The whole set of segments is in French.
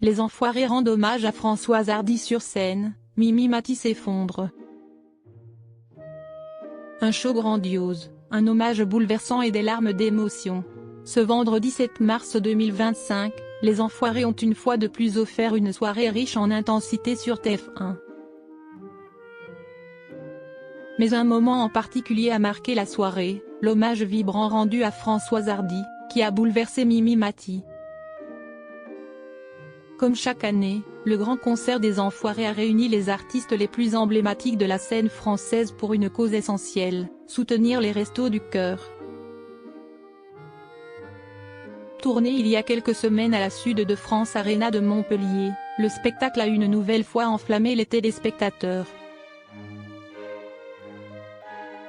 les Enfoirés rendent hommage à Françoise Hardy sur scène, Mimi Mati s'effondre. Un show grandiose, un hommage bouleversant et des larmes d'émotion. Ce vendredi 7 mars 2025, les Enfoirés ont une fois de plus offert une soirée riche en intensité sur TF1. Mais un moment en particulier a marqué la soirée, l'hommage vibrant rendu à Françoise Hardy, qui a bouleversé Mimi Mati. Comme chaque année, le grand concert des Enfoirés a réuni les artistes les plus emblématiques de la scène française pour une cause essentielle, soutenir les Restos du Cœur. Tourné il y a quelques semaines à la Sud de France Arena de Montpellier, le spectacle a une nouvelle fois enflammé les téléspectateurs.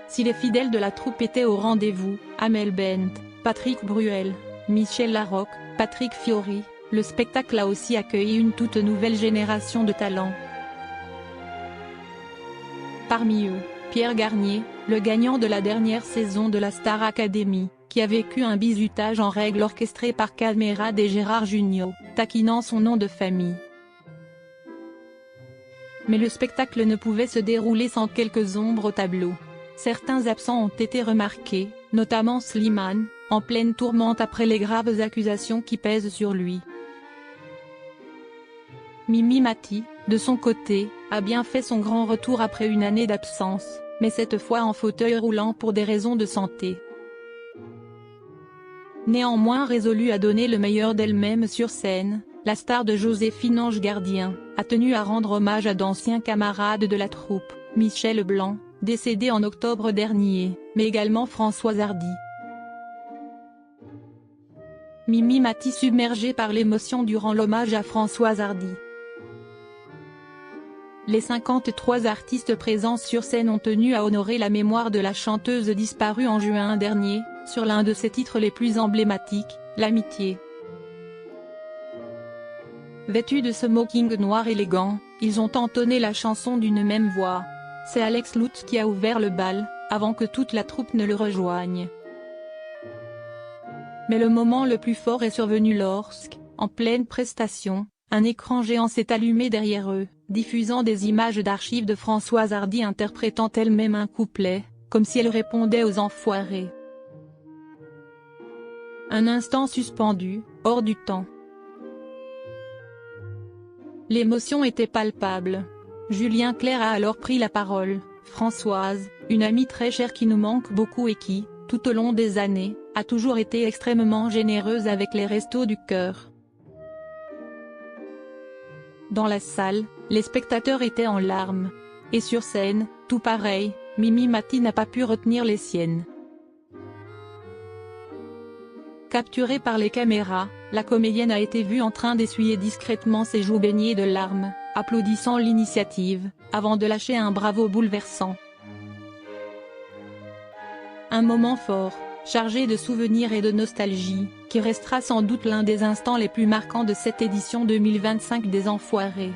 Si les fidèles de la troupe étaient au rendez-vous, Amel Bent, Patrick Bruel, Michel Larocque, Patrick Fiori, le spectacle a aussi accueilli une toute nouvelle génération de talents. Parmi eux, Pierre Garnier, le gagnant de la dernière saison de la Star Academy, qui a vécu un bizutage en règle orchestré par Camerade et Gérard Jugnot, taquinant son nom de famille. Mais le spectacle ne pouvait se dérouler sans quelques ombres au tableau. Certains absents ont été remarqués, notamment Slimane, en pleine tourmente après les graves accusations qui pèsent sur lui. Mimi Mati, de son côté, a bien fait son grand retour après une année d'absence, mais cette fois en fauteuil roulant pour des raisons de santé. Néanmoins résolue à donner le meilleur d'elle-même sur scène, la star de Joséphine Ange Gardien, a tenu à rendre hommage à d'anciens camarades de la troupe, Michel Blanc, décédé en octobre dernier, mais également Françoise Hardy. Mimi Mati submergée par l'émotion durant l'hommage à Françoise Hardy. Les 53 artistes présents sur scène ont tenu à honorer la mémoire de la chanteuse disparue en juin dernier, sur l'un de ses titres les plus emblématiques, L'Amitié. Vêtus de smoking noir élégant, ils ont entonné la chanson d'une même voix. C'est Alex Lutz qui a ouvert le bal, avant que toute la troupe ne le rejoigne. Mais le moment le plus fort est survenu lorsque, en pleine prestation, un écran géant s'est allumé derrière eux, diffusant des images d'archives de Françoise Hardy interprétant elle-même un couplet, comme si elle répondait aux Enfoirés. Un instant suspendu, hors du temps. L'émotion était palpable. Julien Clerc a alors pris la parole. Françoise, une amie très chère qui nous manque beaucoup et qui, tout au long des années, a toujours été extrêmement généreuse avec les Restos du Cœur. Dans la salle, les spectateurs étaient en larmes. Et sur scène, tout pareil, Mimi Mati n'a pas pu retenir les siennes. Capturée par les caméras, la comédienne a été vue en train d'essuyer discrètement ses joues baignées de larmes, applaudissant l'initiative, avant de lâcher un bravo bouleversant. Un moment fort, chargé de souvenirs et de nostalgie, qui restera sans doute l'un des instants les plus marquants de cette édition 2025 des Enfoirés.